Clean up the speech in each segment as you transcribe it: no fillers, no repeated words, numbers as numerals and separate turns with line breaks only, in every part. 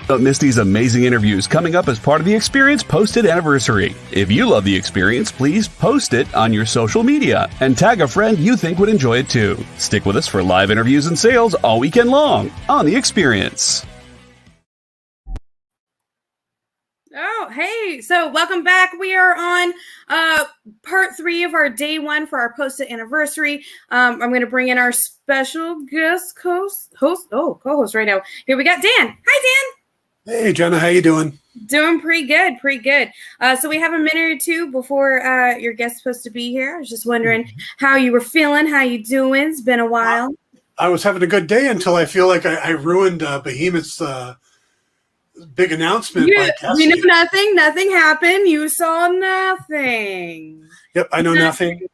Don't miss these amazing interviews coming up as part of the Experience Posted Anniversary. If you love the Experience, please post it on your social media and tag a friend you think would enjoy it too. Stick with us for live interviews and sales all weekend long on the Experience.
Oh, hey. So welcome back. We are on part 3 of our day 1 for our posted anniversary. I'm going to bring in our special guest co-host right now. Here we got Dan. Hi,
Dan. Hey, Jenna. How you doing?
Doing pretty good. So we have a minute or two before your guest's supposed to be here. I was just wondering how you were feeling, how you doing. It's been a while.
I was having a good day until I feel like I ruined Behemoth's big announcement.
You know nothing. Nothing happened. You saw nothing.
Yep, I know nothing.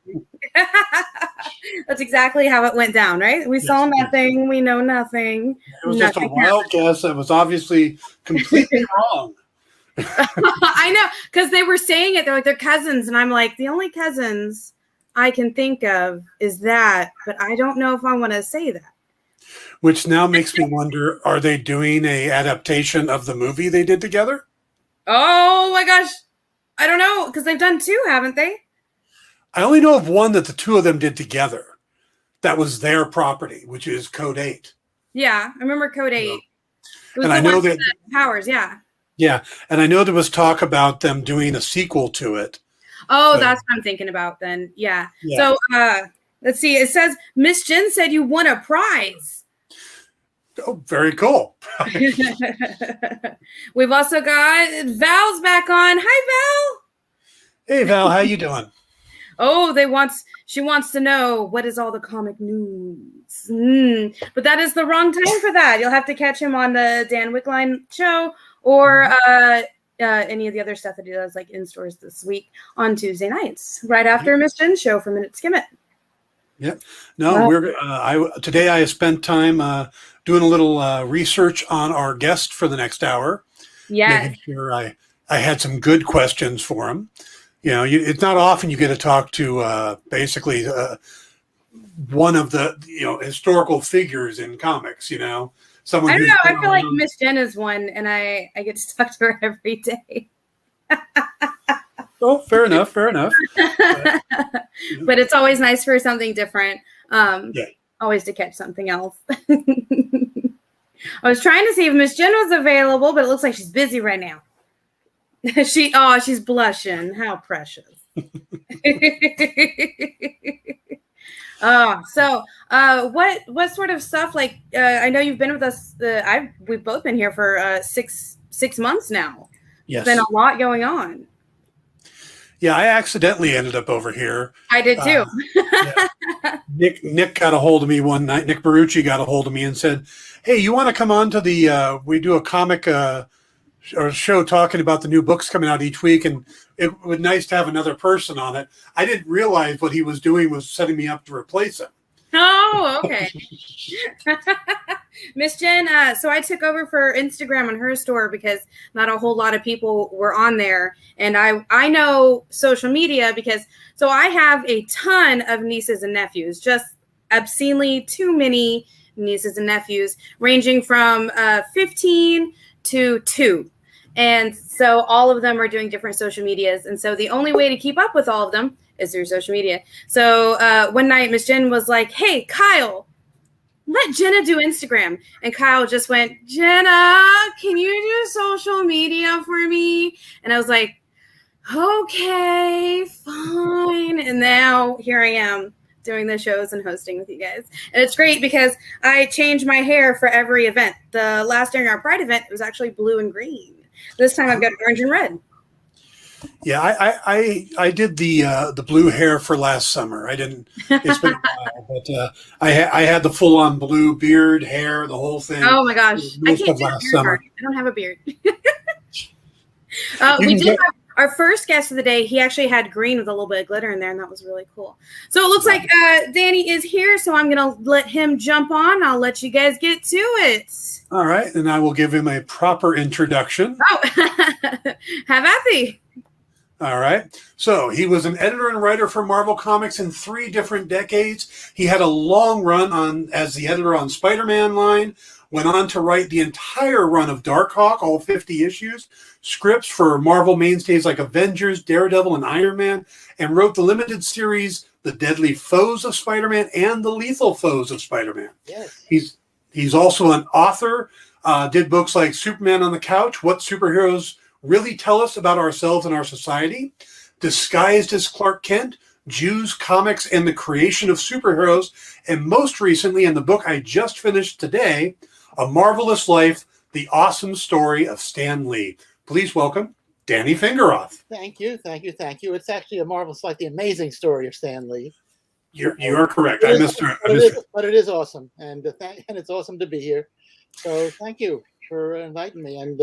That's exactly how it went down, right? We saw nothing. We know nothing.
It was just a wild guess. That was obviously completely wrong.
I know, because they were saying it. They're like, they're cousins. And I'm like, the only cousins I can think of is that. But I don't know if I want to say that.
Which now makes me wonder, are they doing a adaptation of the movie they did together?
Oh, my gosh. I don't know, because they've done 2, haven't they?
I only know of one that the 2 of them did together. That was their property, which is Code 8.
Yeah, I remember Code 8. It was
and I know that
Powers, yeah.
Yeah, and I know there was talk about them doing a sequel to it.
Oh, so, that's what I'm thinking about then. Yeah. So, let's see. It says, Miss Jen said you won a prize.
Oh, very cool.
We've also got Val's back on. Hi, Val.
Hey, Val. How you doing?
Oh, she wants to know what is all the comic news. But that is the wrong time for that. You'll have to catch him on the Dan Wickline show or any of the other stuff that he does, like in stores this week on Tuesday nights, right after Miss Jen's show for Minute Skim It.
Yep. No, today I spent time doing a little research on our guest for the next hour.
Yeah.
Making sure I had some good questions for him. You know, it's not often you get to talk to basically one of the historical figures in comics. You know, someone.
I don't know. I feel like Miss Jen is one, and I get to talk to her every day.
Oh, fair enough.
But it's always nice for something different. Always to catch something else. I was trying to see if Miss Jen was available, but it looks like she's busy right now. She's blushing. How precious. What sort of stuff? Like, I know you've been with us. We've both been here for 6 months now.
Yes.
There's been a lot going on.
Yeah, I accidentally ended up over here.
I did too.
Nick got a hold of me one night. Nick Barucci got a hold of me and said, "Hey, you want to come on to the? We do a comic or show talking about the new books coming out each week, and it would be nice to have another person on it." I didn't realize what he was doing was setting me up to replace him.
Oh, okay. Miss Jen, so I took over for Instagram on her store because not a whole lot of people were on there. And I know social media because I have a ton of nieces and nephews, just obscenely too many nieces and nephews, ranging from 15 to 2. And so all of them are doing different social medias. And so the only way to keep up with all of them is through social media. So one night, Miss Jen was like, "Hey, Kyle, let Jenna do Instagram." And Kyle just went, "Jenna, can you do social media for me?" And I was like, "Okay, fine." And now here I am doing the shows and hosting with you guys. And it's great because I change my hair for every event. The last during our Pride event, it was actually blue and green. This time I've got orange and red.
Yeah, I did the blue hair for last summer. I didn't. It's been a while, but I had the full on blue beard, hair, the whole thing.
Oh my gosh! I can't do last summer. I don't have a beard. We did have our first guest of the day. He actually had green with a little bit of glitter in there, and that was really cool. So it looks like Danny is here, so I'm gonna let him jump on. I'll let you guys get to it.
All right, and I will give him a proper introduction.
Oh, have at thee.
All right. So he was an editor and writer for Marvel Comics in 3 different decades. He had a long run as the editor on Spider-Man line, went on to write the entire run of Darkhawk, all 50 issues, scripts for Marvel mainstays like Avengers, Daredevil, and Iron Man, and wrote the limited series The Deadly Foes of Spider-Man and The Lethal Foes of Spider-Man.
Yes.
He's also an author, did books like Superman on the Couch, What Superheroes Really Tell Us About Ourselves and Our Society, Disguised as Clark Kent, Jews, Comics, and the Creation of Superheroes, and most recently in the book I just finished today, A Marvelous Life, The Awesome Story of Stan Lee. Please welcome Danny Fingeroth.
Thank you. It's actually a marvelous, like the amazing story of Stan Lee.
You are correct. I missed her.
But it is awesome, and it's awesome to be here. So thank you for inviting me. And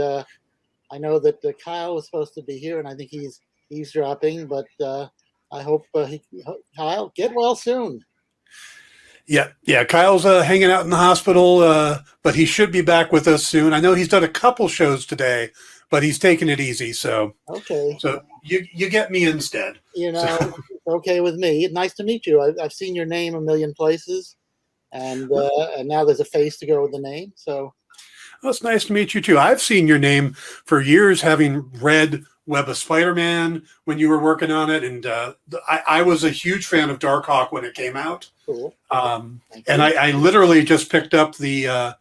I know that Kyle was supposed to be here, and I think he's eavesdropping. But I hope Kyle, get well soon.
Yeah. Kyle's hanging out in the hospital, but he should be back with us soon. I know he's done a couple shows today, but he's taking it easy. So
okay.
So you get me instead.
It's okay with me. Nice to meet you. I've seen your name a million places, and now there's a face to go with the name. So
well, it's nice to meet you too. I've seen your name for years, having read Web of Spider-Man when you were working on it, and I was a huge fan of Darkhawk when it came out.
Cool.
And I literally just picked up the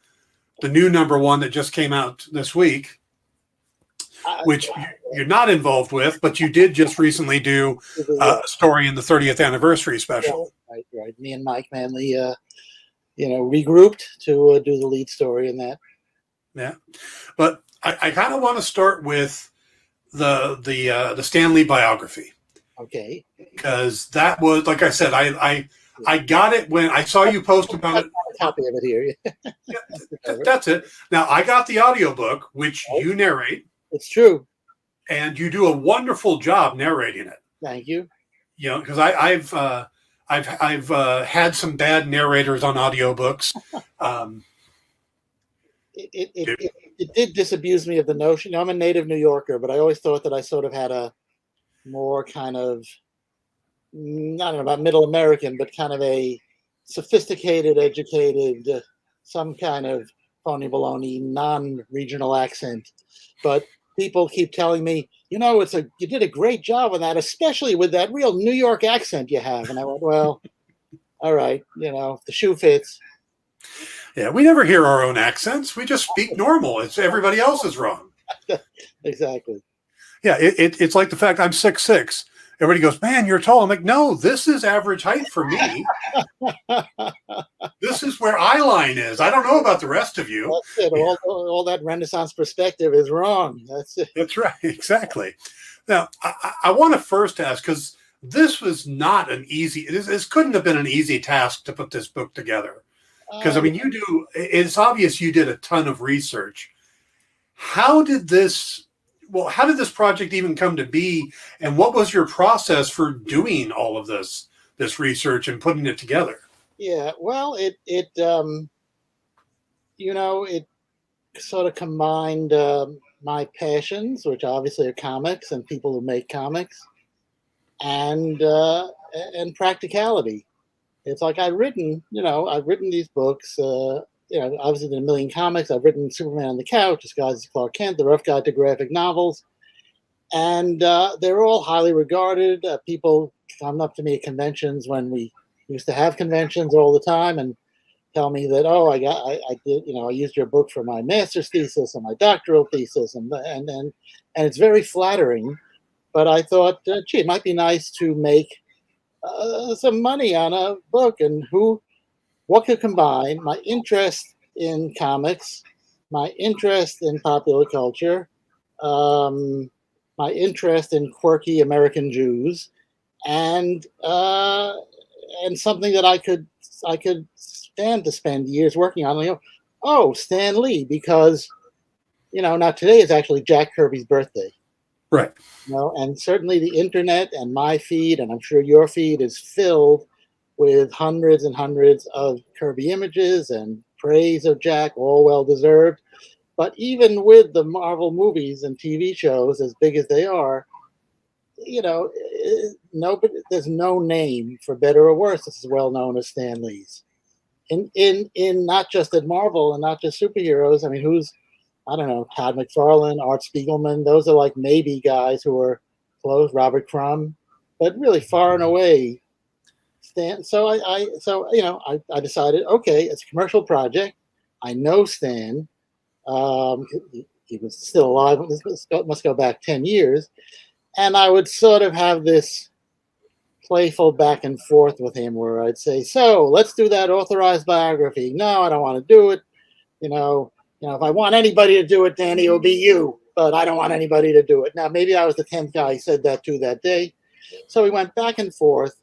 new #1 that just came out this week, which you're not involved with, but you did just recently do a story in the 30th anniversary special.
Right. Me and Mike Manley, regrouped to do the lead story in that.
Yeah, but I kind of want to start with the Stan Lee biography.
Okay.
Because that was, like I said, I got it when I saw you post about it.
A copy of it here.
Yeah, that's it. Now I got the audiobook, which you narrate.
It's true.
And you do a wonderful job narrating it.
Thank you.
Because I've had some bad narrators on audiobooks.
It did disabuse me of the notion. I'm a native New Yorker, but I always thought that I sort of had a more kind of, I don't know about middle American, but kind of a sophisticated, educated, some kind of phony baloney, non-regional accent. But people keep telling me, you did a great job with that, especially with that real New York accent you have. And I went, well, all right, if the shoe fits.
Yeah, we never hear our own accents. We just speak normal. It's everybody else is wrong.
Exactly.
Yeah, it's like the fact I'm 6'6". Everybody goes, man, you're tall. I'm like, no, this is average height for me. This is where eye line is. I don't know about the rest of you.
That's it. All that Renaissance perspective is wrong. That's it.
That's right. Exactly. Now, I want to first ask, because this was not an easy, this couldn't have been an easy task to put this book together. Because, it's obvious you did a ton of research. How did this project even come to be? And what was your process for doing all of this research and putting it together?
Yeah, well, it sort of combined my passions, which obviously are comics and people who make comics, and practicality. It's like I've written these books, obviously did a million comics. I've written Superman on the Couch, Disguised as Clark Kent, The Rough Guide to Graphic Novels. And they're all highly regarded. People come up to me at conventions when we used to have conventions all the time and tell me that, I used your book for my master's thesis and my doctoral thesis. And it's very flattering. But I thought, it might be nice to make some money on a book, and what could combine my interest in comics, my interest in popular culture, my interest in quirky American Jews, and something that I could stand to spend years working on. Stan Lee, because now today is actually Jack Kirby's birthday.
Right.
And certainly the internet and my feed, and I'm sure your feed, is filled with hundreds and hundreds of Kirby images and praise of Jack, all well deserved. But even with the Marvel movies and TV shows, as big as they are, there's no name, for better or worse, that's as well known as Stan Lee's. in not just at Marvel and not just superheroes. I mean, I don't know, Todd McFarlane, Art Spiegelman. Those are like maybe guys who are close. Robert Crumb, but really far and away, Stan. So I decided, okay, it's a commercial project. I know Stan. He was still alive. This must go back 10 years, and I would sort of have this playful back and forth with him where I'd say, so let's do that authorized biography. No, I don't want to do it. If I want anybody to do it, Danny, it'll be you, but I don't want anybody to do it. Now, maybe I was the 10th guy he said that to that day. So we went back and forth.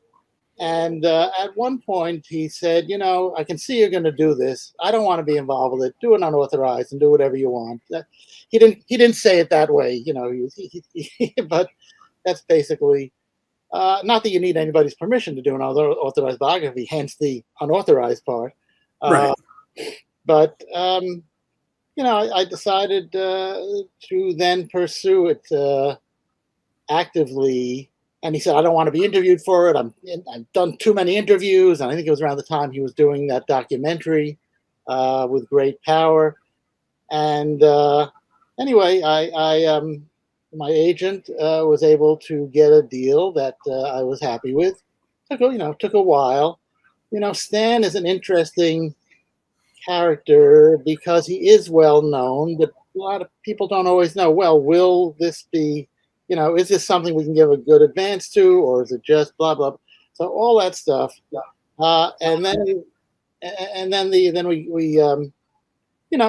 And at one point he said, I can see you're going to do this. I don't want to be involved with it. Do it unauthorized and do whatever you want. He didn't say it that way, but that's basically, not that you need anybody's permission to do an authorized biography, hence the unauthorized part.
Right.
But, I decided to then pursue it actively. And he said, I don't want to be interviewed for it. I've done too many interviews. And I think it was around the time he was doing that documentary with Great Power. And anyway, my agent was able to get a deal that I was happy with. Took a while. Stan is an interesting character because he is well known, but a lot of people don't always know, well, will this be, is this something we can give a good advance to, or is it just blah, blah, blah? So all that stuff. And then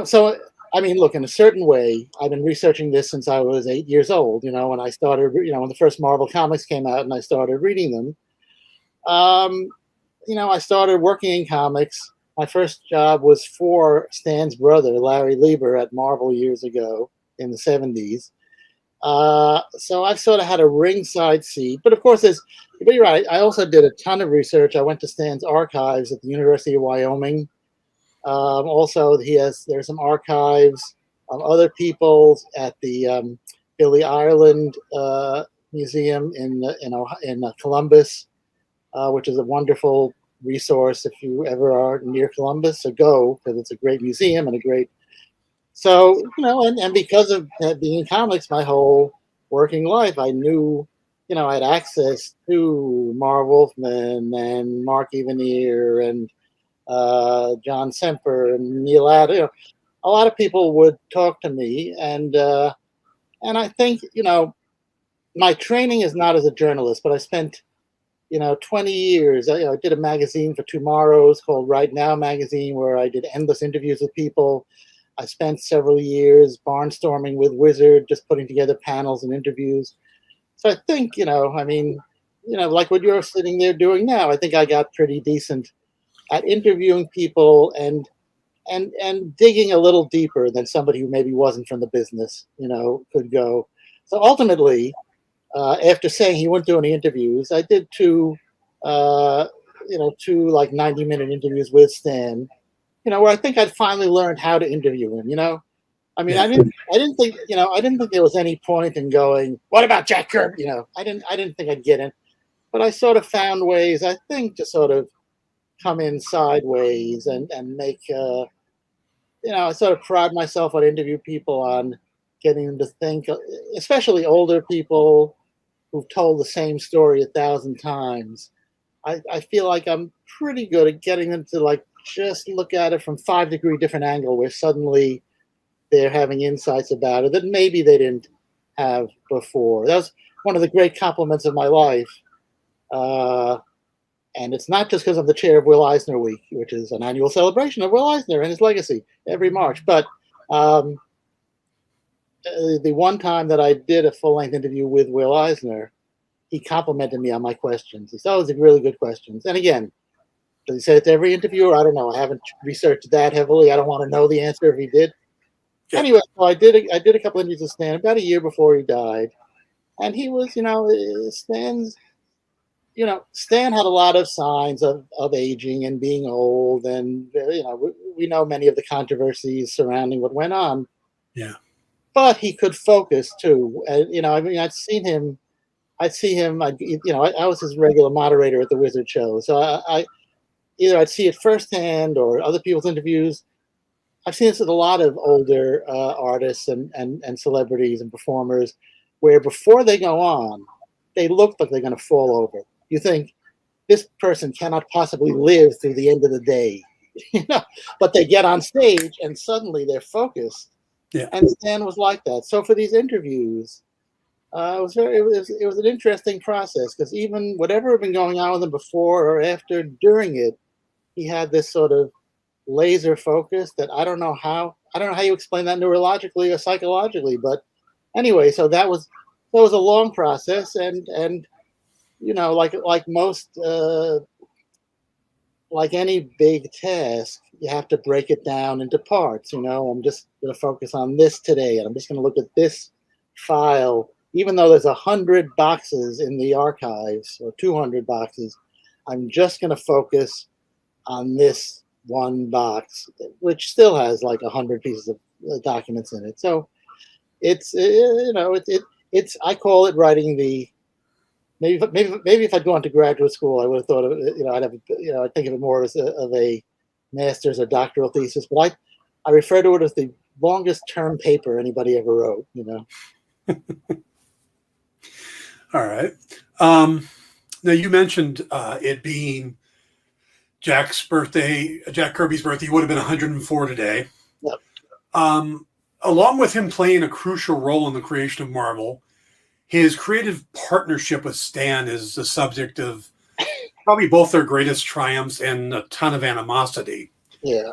so, I mean, look, in a certain way, I've been researching this since I was 8 years old, when I started, when the first Marvel comics came out and I started reading them. I started working in comics. My first job was for Stan's brother, Larry Lieber, at Marvel years ago in the 70s. So I've sort of had a ringside seat. But of course, but you're right, I also did a ton of research. I went to Stan's archives at the University of Wyoming. Also, there's some archives of other people's at the Billy Ireland Museum in Columbus, which is a wonderful resource if you ever are near Columbus. So go, because it's a great museum and a great. So and because of being in comics my whole working life, I knew I had access to Marv Wolfman and Mark Evanier and John Semper and Neil Adams. A lot of people would talk to me, and I think my training is not as a journalist, but I spent 20 years. I did a magazine for Tomorrows called Right Now Magazine, where I did endless interviews with people. I spent several years barnstorming with Wizard, just putting together panels and interviews. So I think like what you're sitting there doing now, I think I got pretty decent at interviewing people and digging a little deeper than somebody who maybe wasn't from the business, could go. So ultimately, after saying he wouldn't do any interviews, I did two like 90-minute interviews with Stan, where I think I'd finally learned how to interview him. I mean, yeah. I didn't think there was any point in going, what about Jack Kirby? I didn't think I'd get in, but I sort of found ways, I think, to sort of come in sideways and make, I sort of pride myself on interview people on getting them to think, especially older people who've told the same story 1,000 times. I feel like I'm pretty good at getting them to like just look at it from 5-degree different angle, where suddenly they're having insights about it that maybe they didn't have before. That was one of the great compliments of my life. And it's not just because I'm the chair of Will Eisner Week, which is an annual celebration of Will Eisner and his legacy every March. But the one time that I did a full-length interview with Will Eisner, he complimented me on my questions. He said, "Oh, those are really good questions." And again, does he say it to every interviewer? I don't know. I haven't researched that heavily. I don't want to know the answer if he did. Yeah. Anyway, so I did a couple of interviews with Stan about a year before he died. And he was, Stan had a lot of signs of aging and being old. And, we know many of the controversies surrounding what went on.
Yeah.
But he could focus too. I'd see him. I was his regular moderator at the Wizard show. So either I'd see it firsthand or other people's interviews. I've seen this with a lot of older artists and celebrities and performers, where before they go on, they look like they're going to fall over. You think this person cannot possibly live through the end of the day, but they get on stage and suddenly they're focused.
Yeah.
And Stan was like that. So for these interviews, it was an interesting process, because even whatever had been going on with him before or after, during it, he had this sort of laser focus that I don't know how you explain that neurologically or psychologically, but anyway, so that was a long process, and like most like any big task, you have to break it down into parts. I'm just going to focus on this today, and I'm just going to look at this file, even though there's 100 boxes in the archives or 200 boxes. I'm just going to focus on this one box, which still has like 100 pieces of documents in it. So it's I call it writing the maybe if I'd gone to graduate school, I would have thought of it, I'd think of it more as of a master's or doctoral thesis, but I refer to it as the longest term paper anybody ever wrote.
All right. Now you mentioned it being Jack Kirby's birthday. He would have been 104 today.
Yep.
Along with him playing a crucial role in the creation of Marvel, his creative partnership with Stan is the subject of probably both their greatest triumphs and a ton of animosity.
Yeah.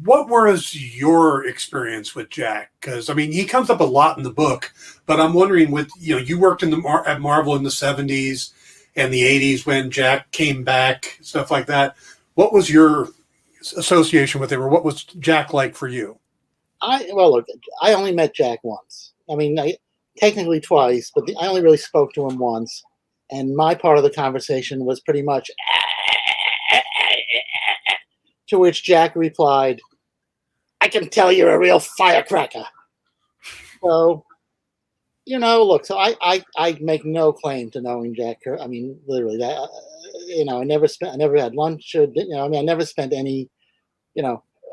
What was your experience with Jack? Because he comes up a lot in the book, but I'm wondering, you worked at Marvel in the 70s and the 80s when Jack came back, stuff like that. What was your association with him, or what was Jack like for you?
Look, I only met Jack once. Technically twice, but I only really spoke to him once. And my part of the conversation was pretty much to which Jack replied, "I can tell you're a real firecracker." So, look, so I make no claim to knowing Jack Kirby. Literally that, I never had lunch, or, I never spent any,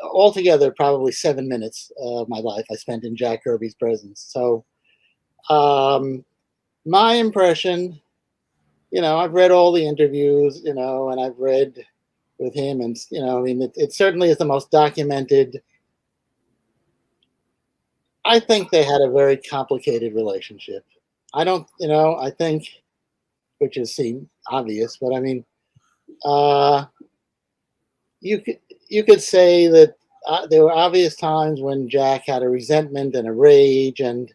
altogether probably 7 minutes of my life I spent in Jack Kirby's presence. So, my impression, I've read all the interviews, and I've read with him, and it certainly is the most documented. I think they had a very complicated relationship. I don't, I think, which seems obvious, but you could say that there were obvious times when Jack had a resentment and a rage and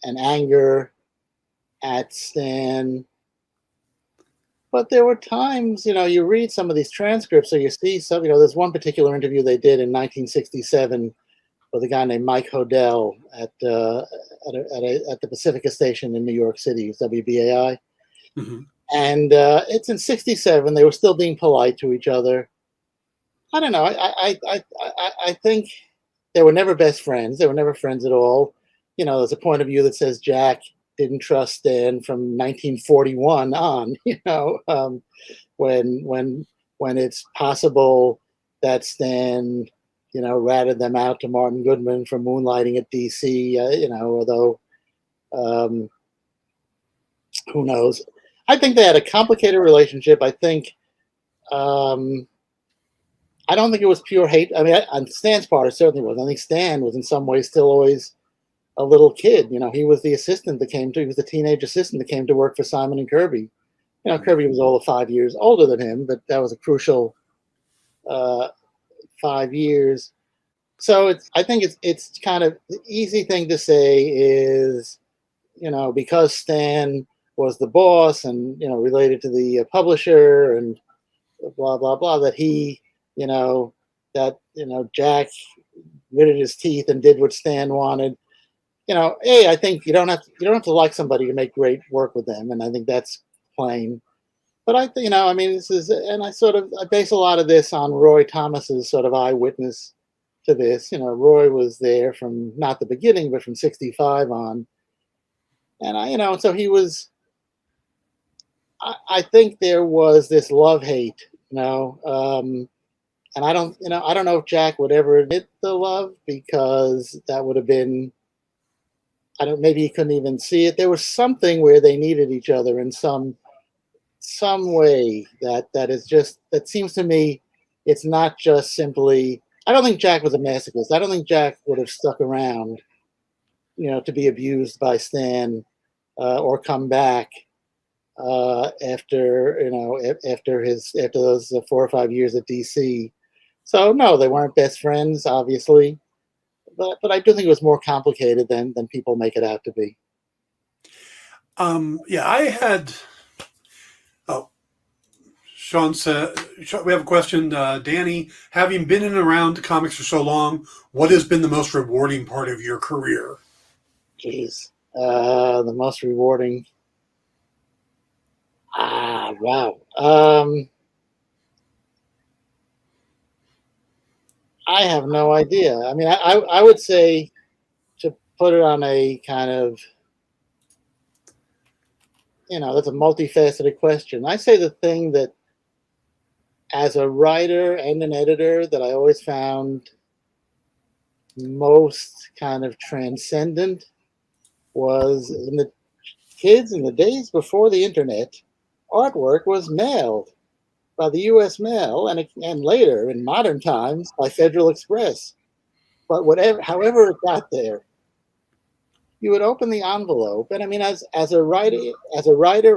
anger at Stan. But there were times, you read some of these transcripts, or you see some, there's one particular interview they did in 1967 with a guy named Mike Hodel at the Pacifica station in New York City, WBAI.
Mm-hmm.
And it's in 67. They were still being polite to each other. I don't know. I think they were never best friends. They were never friends at all. There's a point of view that says Jack didn't trust Stan from 1941 on, when it's possible that Stan, ratted them out to Martin Goodman for moonlighting at DC, although who knows? I think they had a complicated relationship. I think, I don't think it was pure hate. On Stan's part, it certainly was. I think Stan was in some ways still always a little kid. He was the assistant that he was the teenage assistant that came to work for Simon and Kirby. Kirby was all of 5 years older than him, but that was a crucial 5 years. So I think it's kind of the easy thing to say is, because Stan was the boss and, related to the publisher and blah, blah, blah, that he, Jack gritted his teeth and did what Stan wanted. I think you don't have to like somebody to make great work with them, and I think that's plain. But I this is, and I base a lot of this on Roy Thomas's sort of eyewitness to this. Roy was there from not the beginning, but from 65 on, and so he was. I think there was this love-hate, and I don't know if Jack would ever admit the love, because that would have been, maybe he couldn't even see it. There was something where they needed each other in some way that seems to me, it's not just simply. I don't think Jack was a masochist. I don't think Jack would have stuck around, to be abused by Stan, or come back after those 4 or 5 years at DC. So no, they weren't best friends, obviously, but I do think it was more complicated than people make it out to be.
Yeah, I had. Oh, Sean said we have a question. Danny, having been in and around comics for so long, what has been the most rewarding part of your career?
Jeez, the most rewarding. Wow. I have no idea. I mean, I would say, to put it on a kind of, that's a multifaceted question. I say the thing that, as a writer and an editor, that I always found most kind of transcendent was, in the days before the internet, artwork was mailed by the U.S. mail, and later in modern times by Federal Express. But however it got there, you would open the envelope, and I mean, as a writer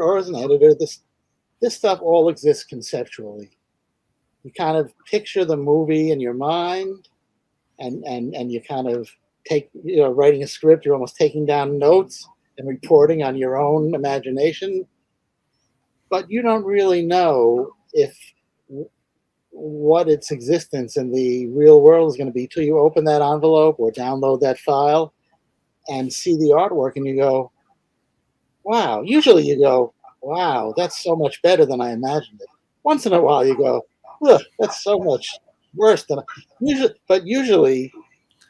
or as an editor, this stuff all exists conceptually. You kind of picture the movie in your mind, and you kind of take, writing a script, you're almost taking down notes and reporting on your own imagination, but you don't really know what its existence in the real world is going to be till you open that envelope or download that file and see the artwork, and you go, wow. Usually you go, wow, that's so much better than I imagined it. Once in a while you go, ugh, that's so much worse than usually,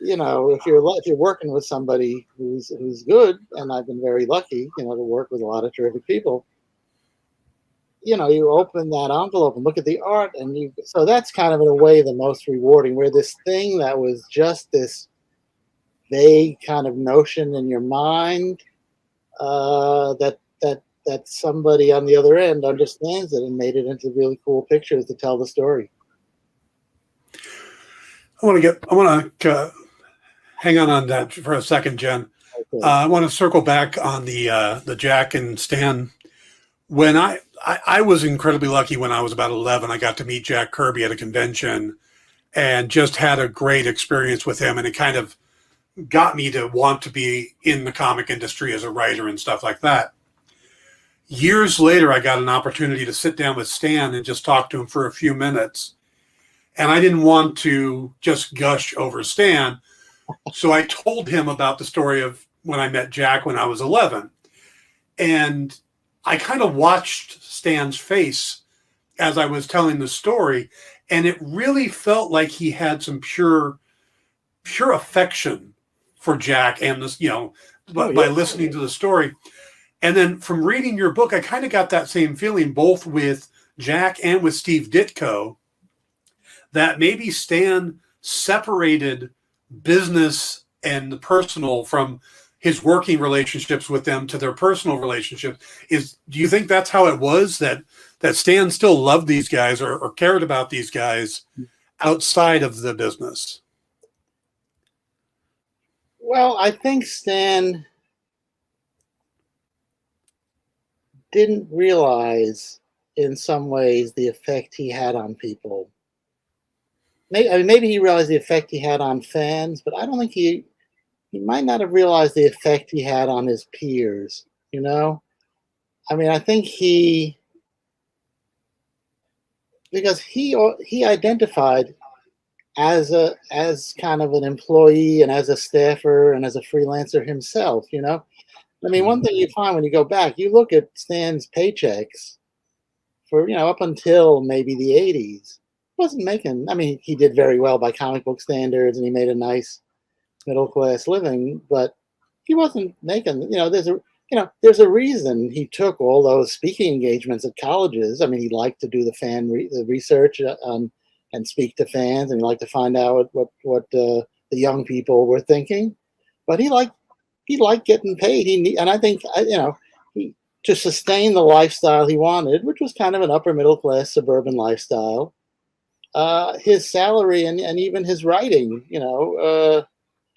if you're working with somebody who's good, and I've been very lucky, to work with a lot of terrific people, you open that envelope and look at the art, and so that's kind of, in a way, the most rewarding, where this thing that was just this vague kind of notion in your mind, that somebody on the other end understands it and made it into really cool pictures to tell the story.
I want to hang on that for a second, Jen. Okay. I want to circle back on the Jack and Stan. When I was incredibly lucky when I was about 11, I got to meet Jack Kirby at a convention and just had a great experience with him. And it kind of got me to want to be in the comic industry as a writer and stuff like that. Years later, I got an opportunity to sit down with Stan and just talk to him for a few minutes. And I didn't want to just gush over Stan. So I told him about the story of when I met Jack when I was 11. And I kind of watched Stan's face as I was telling the story, and it really felt like he had some pure affection for Jack and this, by listening to the story. And then from reading your book, I kind of got that same feeling, both with Jack and with Steve Ditko, that maybe Stan separated business and the personal from his working relationships with them to their personal relationships. Do you think that's how it was, that Stan still loved these guys or cared about these guys outside of the business?
Well, I think Stan didn't realize in some ways the effect he had on people. Maybe he realized the effect he had on fans, but I don't think he might not have realized the effect he had on his peers, I think because he identified as kind of an employee and as a staffer and as a freelancer himself, one thing you find when you go back, you look at Stan's paychecks for, up until maybe the 80s, wasn't making, he did very well by comic book standards and he made a nice middle class living, but he wasn't making, there's a reason he took all those speaking engagements at colleges. I mean, he liked to do the research and speak to fans, and he liked to find out what the young people were thinking. But he liked getting paid. And I think to sustain the lifestyle he wanted, which was kind of an upper middle class suburban lifestyle, his salary and even his writing,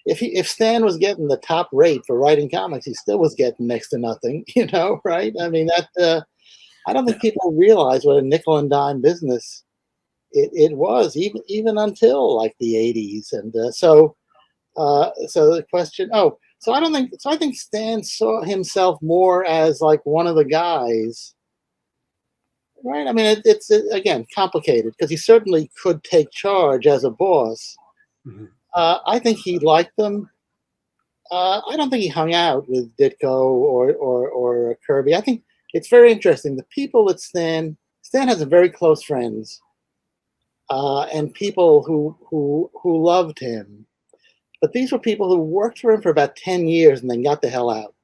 if Stan was getting the top rate for writing comics, he still was getting next to nothing, right? I mean, I don't think people realize what a nickel and dime business it was, even until like the 80s. And so the question, so I think Stan saw himself more as like one of the guys, right? I mean, it's again complicated because he certainly could take charge as a boss.
Mm-hmm.
I think he liked them. I don't think he hung out with Ditko or Kirby. I think it's very interesting. The people that Stan has some very close friends and people who loved him. But these were people who worked for him for about 10 years and then got the hell out,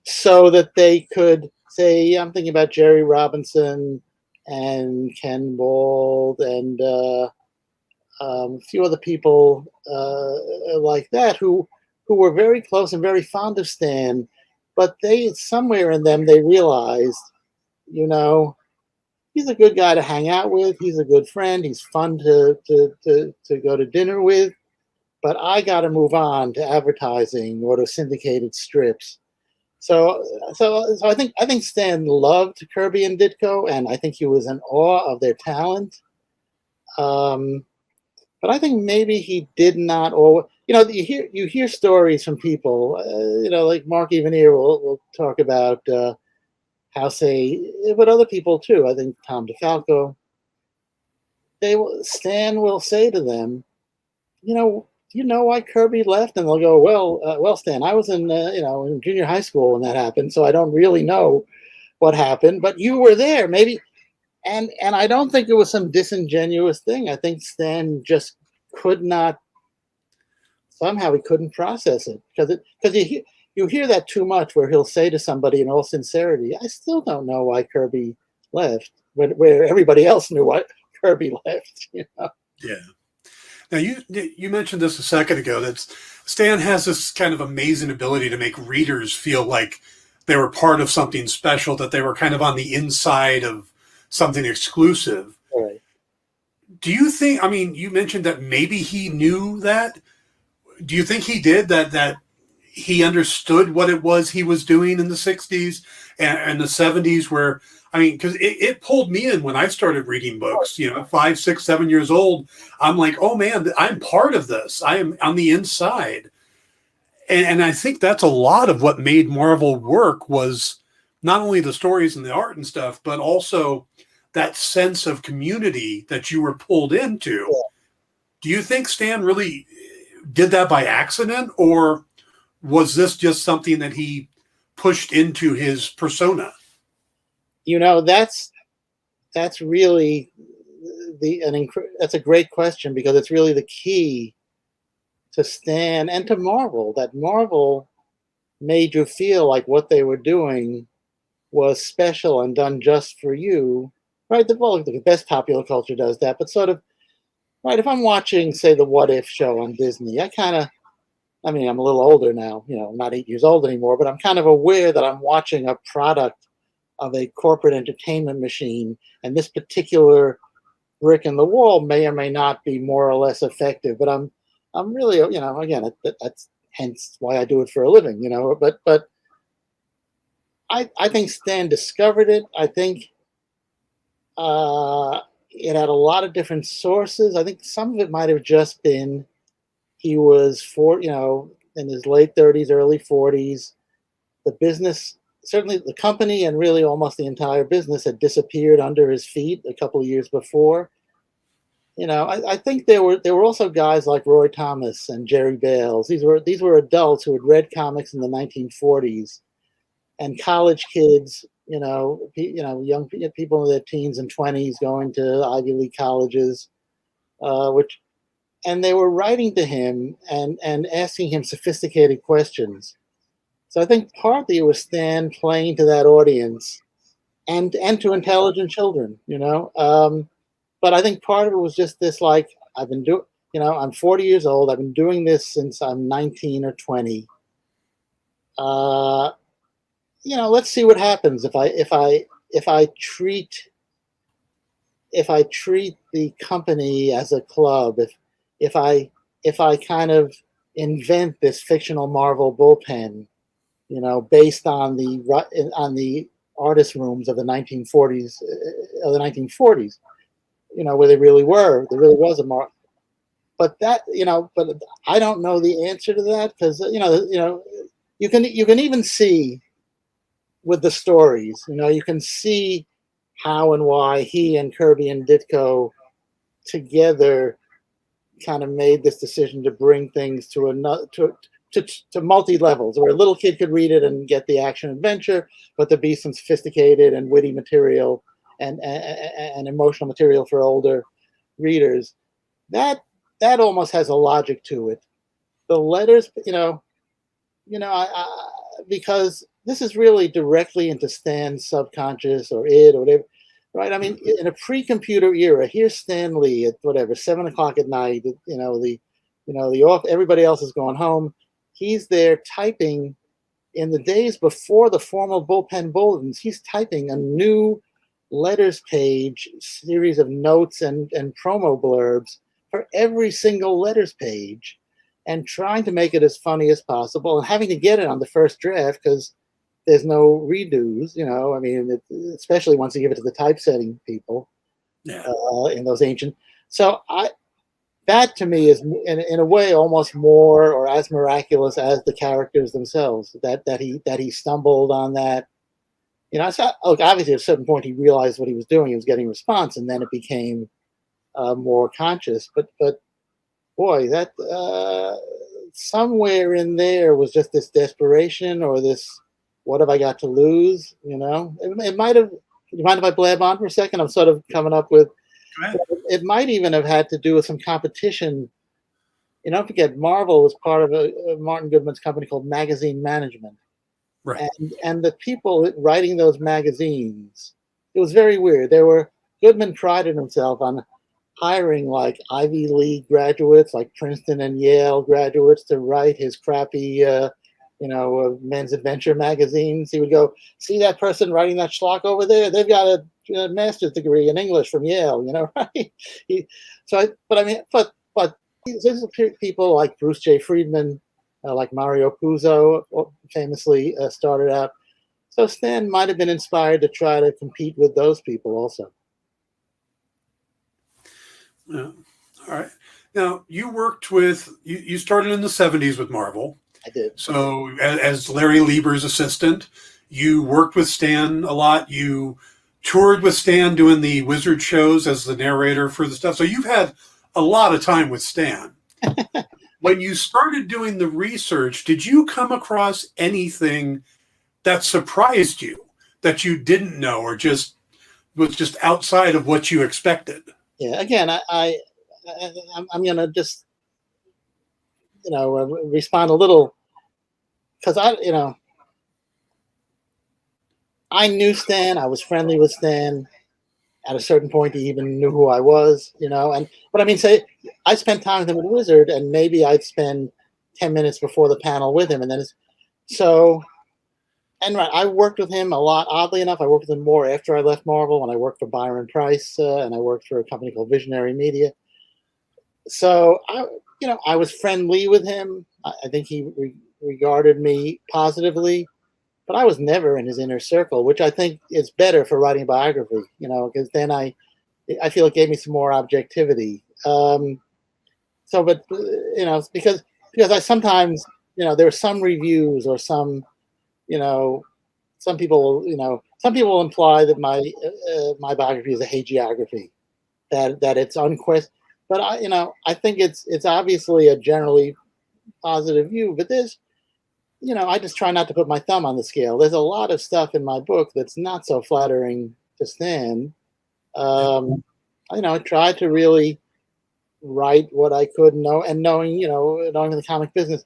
so that they could say, I'm thinking about Jerry Robinson and Ken Bald and a few other people like that who were very close and very fond of Stan, but somewhere in them they realized, he's a good guy to hang out with. He's a good friend. He's fun to go to dinner with. But I got to move on to advertising or to syndicated strips. So I think Stan loved Kirby and Ditko, and I think he was in awe of their talent. But I think maybe he did not. Or you hear stories from people. Like Mark Evanier will talk about how but other people too. I think Tom DeFalco. Stan will say to them, you know why Kirby left? And they'll go, well, Stan, I was in junior high school when that happened, so I don't really know what happened, but you were there, maybe. And I don't think it was some disingenuous thing. I think Stan just could not. Somehow he couldn't process it because you hear that too much, where he'll say to somebody in all sincerity, "I still don't know why Kirby left," where everybody else knew why Kirby left.
Yeah. Now, you mentioned this a second ago, that Stan has this kind of amazing ability to make readers feel like they were part of something special, that they were kind of on the inside of something exclusive.
Right.
Do you think, you mentioned that maybe he knew that. Do you think he did, that he understood what it was he was doing in the 60s and the 70s where, because it pulled me in when I started reading books, 5, 6, 7 years old. I'm like, oh man, I'm part of this. I am on the inside. And I think that's a lot of what made Marvel work, was not only the stories and the art and stuff, but also that sense of community that you were pulled into. Yeah. Do you think Stan really did that by accident, or was this just something that he pushed into his persona?
That's really that's a great question, because it's really the key to Stan and to Marvel, that Marvel made you feel like what they were doing was special and done just for you, right? The best popular culture does that, but sort of, right, if I'm watching, say, the What If show on Disney, I'm a little older now, I'm not 8 years old anymore, but I'm kind of aware that I'm watching a product of a corporate entertainment machine, and this particular brick in the wall may or may not be more or less effective, but I'm really, again, that's hence why I do it for a living, but I think Stan discovered it. I think it had a lot of different sources. I think some of it might have just been he was in his late 30s, early 40s. The business, certainly the company, and really almost the entire business had disappeared under his feet a couple of years before. I think there were also guys like Roy Thomas and Jerry Bales. These were adults who had read comics in the 1940s, and college kids, young people in their teens and 20s going to Ivy League colleges, and they were writing to him and asking him sophisticated questions. So I think partly it was Stan playing to that audience and to intelligent children, but I think part of it was just this, like, I've been doing, I'm 40 years old. I've been doing this since I'm 19 or 20. Let's see what happens if I treat the company as a club, if I kind of invent this fictional Marvel bullpen, based on the artist rooms of the 1940s, where there really was a Marvel. But I don't know the answer to that, because you can even see with the stories, you can see how and why he and Kirby and Ditko together kind of made this decision to bring things to another to multi levels, where a little kid could read it and get the action adventure, but there be some sophisticated and witty material and emotional material for older readers. That almost has a logic to it. The letters, because this is really directly into Stan's subconscious or id or whatever, right? I mean, in a pre-computer era, here's Stan Lee at whatever 7:00 at night. Everybody else is going home. He's there typing. In the days before the formal bullpen bulletins, he's typing a new letters page series of notes and promo blurbs for every single letters page, and trying to make it as funny as possible, and having to get it on the first draft because there's no redos. Especially once you give it to the typesetting people, in those ancient. So that to me is in a way almost more or as miraculous as the characters themselves. That he stumbled on that. Obviously at a certain point he realized what he was doing. He was getting response, and then it became more conscious. But boy, that somewhere in there was just this desperation, or this, what have I got to lose? It might have. You mind if I blab on for a second? I'm sort of coming up with. It might even have had to do with some competition. Don't forget, Marvel was part of Martin Goodman's company called Magazine Management.
Right.
And the people writing those magazines, it was very weird. Goodman prided himself on hiring like Ivy League graduates, like Princeton and Yale graduates, to write his crappy, men's adventure magazines. He would go, see that person writing that schlock over there? They've got a master's degree in English from Yale, right? But these are people like Bruce J. Friedman, like Mario Puzo, famously started out. So Stan might have been inspired to try to compete with those people also.
Yeah. All right. Now, you worked with, you started in the 70s with Marvel.
I did.
So as Larry Lieber's assistant, you worked with Stan a lot. You toured with Stan doing the Wizard shows as the narrator for the stuff. So you've had a lot of time with Stan. When you started doing the research, did you come across anything that surprised you, that you didn't know, or just was just outside of what you expected?
Yeah. Again, I'm going to just, respond a little, because I knew Stan. I was friendly with Stan. At a certain point, he even knew who I was, say I spent time with him at Wizard, and maybe I'd spend 10 minutes before the panel with him. And then I worked with him a lot. Oddly enough, I worked with him more after I left Marvel, when I worked for Byron Price, and I worked for a company called Visionary Media. So I was friendly with him. I think he regarded me positively, but I was never in his inner circle, which I think is better for writing biography, because then I feel it gave me some more objectivity. Because I sometimes, there are some reviews or some people imply that my biography is a hagiography, that it's unquestioned. But I think it's obviously a generally positive view. But there's, I just try not to put my thumb on the scale. There's a lot of stuff in my book that's not so flattering to Stan. I tried to really write what I could know, and knowing the comic business.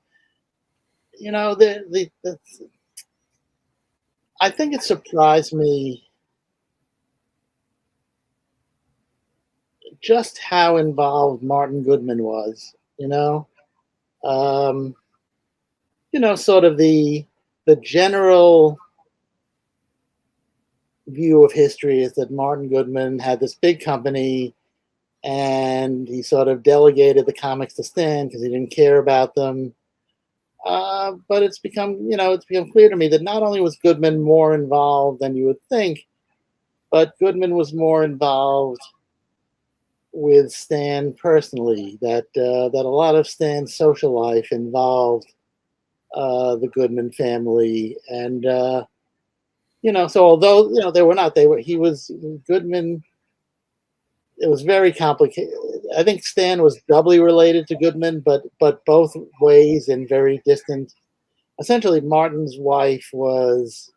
I think it surprised me just how involved Martin Goodman was. Um, sort of the general view of history is that Martin Goodman had this big company and he sort of delegated the comics to Stan because he didn't care about them. But it's become clear to me that not only was Goodman more involved than you would think, but Goodman was more involved with Stan personally. That a lot of Stan's social life involved the Goodman family, and so although he was Goodman. It was very complicated. I think Stan was doubly related to Goodman, but both ways and very distant. Essentially, Martin's wife was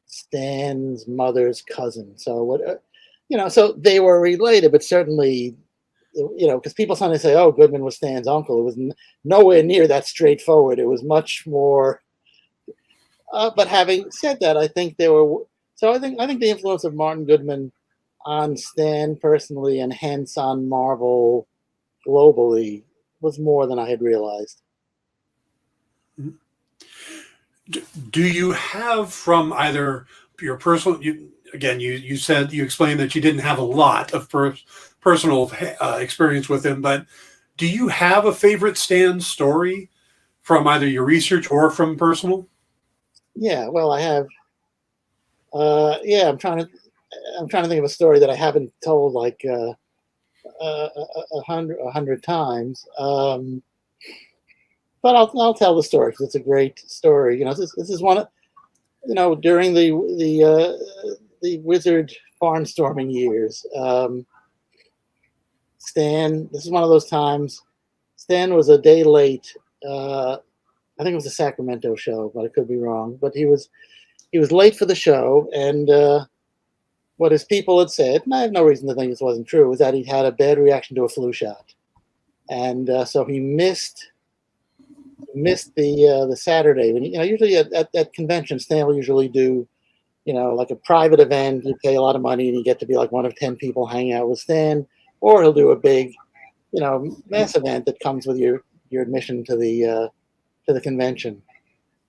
Stan's mother's cousin. So so they were related, but certainly, because people sometimes say, "Oh, Goodman was Stan's uncle." It was nowhere near that straightforward. It was much more. But having said that, I think there were. So I think the influence of Martin Goodman on Stan personally and hence on Marvel globally was more than I had realized.
Do you have from either your personal, you explained that you didn't have a lot of personal experience with him, but do you have a favorite Stan story from either your research or from personal?
Yeah, well, I have. I'm trying to think of a story that I haven't told like 100 times. But I'll tell the story because it's a great story. This is one of, during the Wizard barnstorming years. Stan, this is one of those times. Stan was a day late. I think it was a Sacramento show, but I could be wrong. But he was late for the show, and what his people had said, and I have no reason to think this wasn't true, was that he'd had a bad reaction to a flu shot, and so he missed the Saturday. When usually at conventions, Stan will usually do like a private event. You pay a lot of money and you get to be like one of 10 people hanging out with Stan, or he'll do a big mass event that comes with your admission to the convention.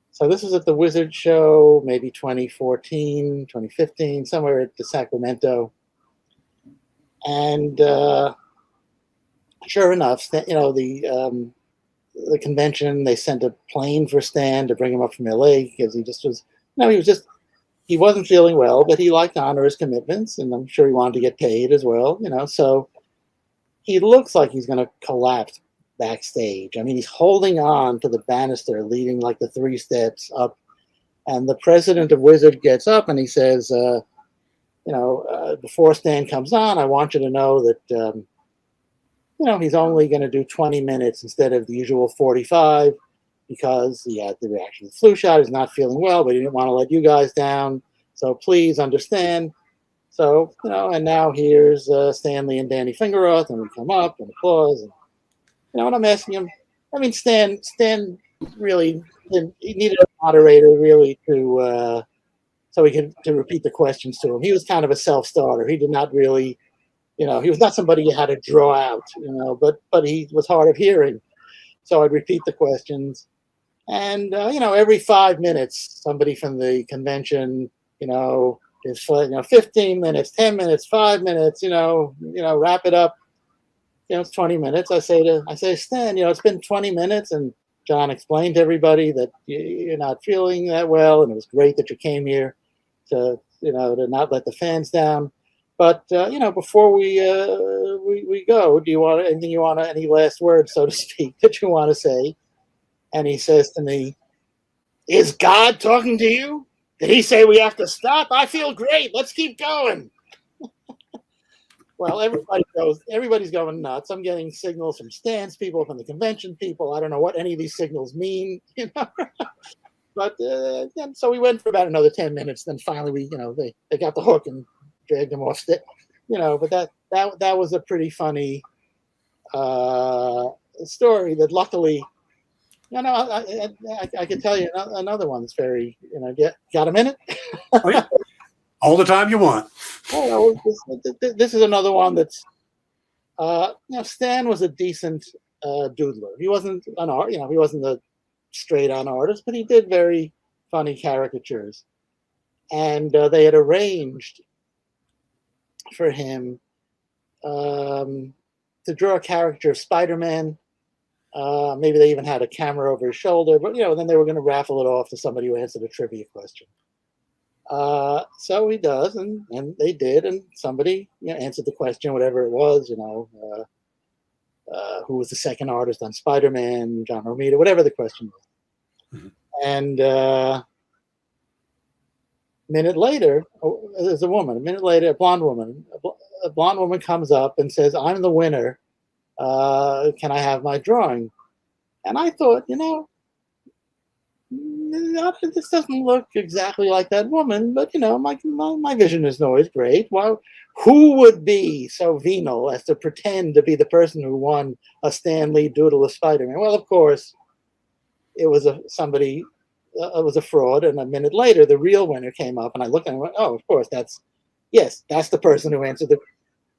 So this was at the Wizard show, maybe 2014, 2015, somewhere at the Sacramento. And sure enough, the convention, they sent a plane for Stan to bring him up from LA because he just was, he wasn't feeling well, but he liked to honor his commitments, and I'm sure he wanted to get paid as well, so he looks like he's going to collapse backstage. I mean, he's holding on to the banister leading like the 3 steps up, and the president of Wizard gets up and he says, before Stan comes on, I want you to know that he's only going to do 20 minutes instead of the usual 45 because he had the reaction to the flu shot. He's not feeling well, but he didn't want to let you guys down, so please understand. So and now here's Stan Lee and Danny Fingeroth, and we come up and applause, and and I'm asking him. I mean, Stan really he needed a moderator really to so he could to repeat the questions to him. He was kind of a self-starter. He did not really, he was not somebody you had to draw out, but he was hard of hearing. So I'd repeat the questions, and every 5 minutes, somebody from the convention, is 15 minutes, 10 minutes, 5 minutes, wrap it up. It's 20 minutes. I say, Stan, it's been 20 minutes, and John explained to everybody that you're not feeling that well, and it was great that you came here to not let the fans down. But before we go, do you want any last words, so to speak, that you want to say? And he says to me, "Is God talking to you? Did he say we have to stop? I feel great. Let's keep going." Well, everybody's going nuts. I'm getting signals from Stan's people, from the convention people. I don't know what any of these signals mean, But so we went for about another 10 minutes. Then finally, they got the hook and dragged him off. But that was a pretty funny story that luckily You know, I could tell you another one that's very, you know, got a minute?
Oh, yeah. All the time you want.
Oh, this is another one that's, you know, Stan was a decent doodler. He wasn't an art, you know, he wasn't a straight on artist, but he did very funny caricatures. And they had arranged for him to draw a character of Spider-Man. Maybe they even had a camera over his shoulder, but you know, then they were going to raffle it off to somebody who answered a trivia question. So he does, and they did, and somebody, you know, answered the question, whatever it was, you know, who was the second artist on Spider-Man, John Romita, whatever the question was. Mm-hmm. And a minute later, there's a woman. A minute later, a blonde woman comes up and says, "I'm the winner. Can I have my drawing?" And I thought, you know, this doesn't look exactly like that woman, but you know, my vision isn't always great. Well, who would be so venal as to pretend to be the person who won a Stan Lee doodle of Spider-Man? Well, of course, it was somebody. It was a fraud. And a minute later, the real winner came up, and I looked and went, "Oh, of course, that's the person who answered the."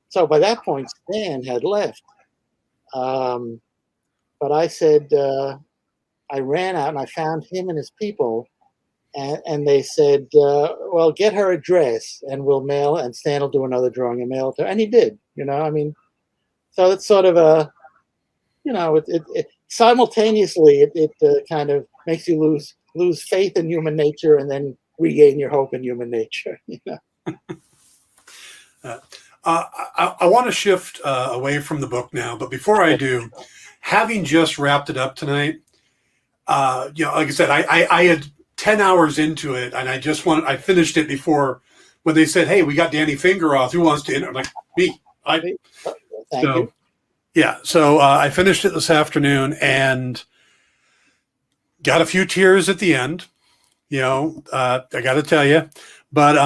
So by that point, Stan had left. But I said, I ran out and I found him and his people, and they said, well, get her address and we'll mail, and Stan will do another drawing and mail it to her. And he did, you know, I mean, so it's sort of a, you know, it simultaneously, it kind of makes you lose faith in human nature and then regain your hope in human nature, you know.
I want to shift away from the book now, but before I do, having just wrapped it up tonight, you know, like I said, I had 10 hours into it, and I finished it before when they said, "Hey, we got Danny Fingeroth. Who wants to?" I'm like, me.
Thank you.
Yeah, so I finished it this afternoon and got a few tears at the end. You know, I got to tell you, but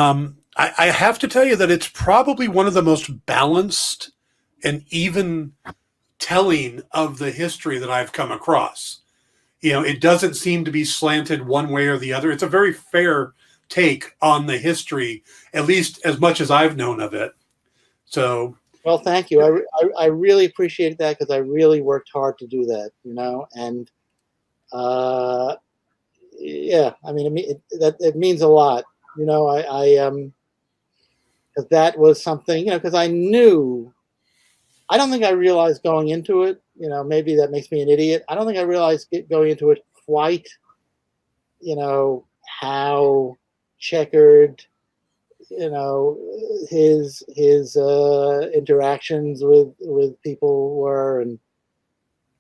I have to tell you that it's probably one of the most balanced and even telling of the history that I've come across. You know, it doesn't seem to be slanted one way or the other. It's a very fair take on the history, at least as much as I've known of it. So,
well, thank you. I really appreciate that, because I really worked hard to do that, you know, and yeah, I mean, it means a lot, you know. Because that was something, you know, because I don't think I realized going into it, you know, maybe that makes me an idiot. I don't think I realized going into it quite, you know, how checkered, you know, his interactions with people were, and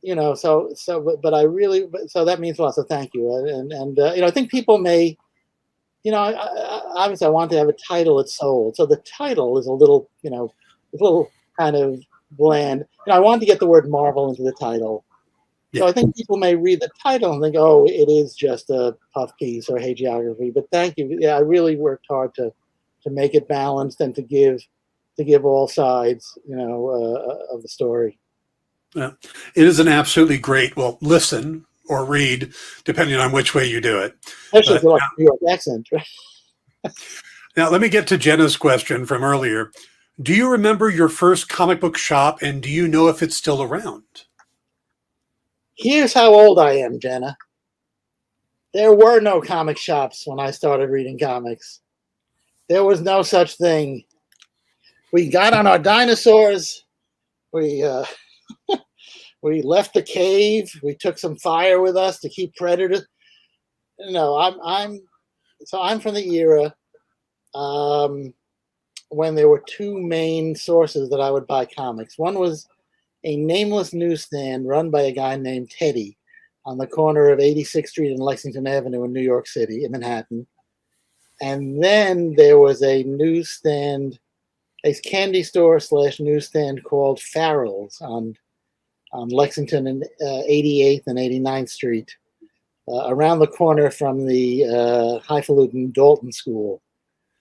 you know, but I really, so that means a lot. So thank you, and you know, I think people may, you know, obviously I want to have a title that's sold, so the title is a little, you know, a little kind of bland. You know, I wanted to get the word Marvel into the title. Yeah. So I think people may read the title and think, oh, it is just a puff piece or Hey Geography. But thank you. Yeah, I really worked hard to make it balanced and to give all sides, you know, of the story.
Yeah, it is an absolutely great, well, listen or read, depending on which way you do it.
Especially if you like New York accent, right?
Now, let me get to Jenna's question from earlier. Do you remember your first comic book shop, and do you know if it's still around?
Here's how old I am, Jenna. There were no comic shops when I started reading comics. There was no such thing. We got on our dinosaurs. We left the cave. We took some fire with us to keep predators. No, I'm from the era when there were two main sources that I would buy comics. One was a nameless newsstand run by a guy named Teddy on the corner of 86th Street and Lexington Avenue in New York City, in Manhattan. And then there was a newsstand, a candy store / newsstand called Farrell's on Lexington and 88th and 89th Street, around the corner from the highfalutin Dalton School.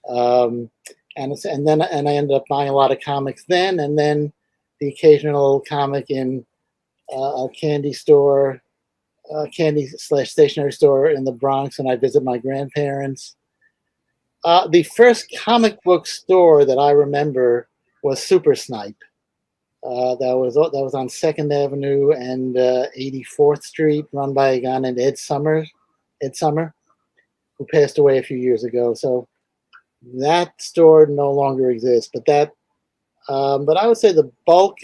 And then I ended up buying a lot of comics then, and then the occasional comic in a candy store candy / stationery store in the Bronx, and I visit my grandparents. The first comic book store that I remember was Super Snipe. That was on 2nd Avenue and 84th Street, run by a guy named Ed Summer, who passed away a few years ago. So that store no longer exists. But but I would say the bulk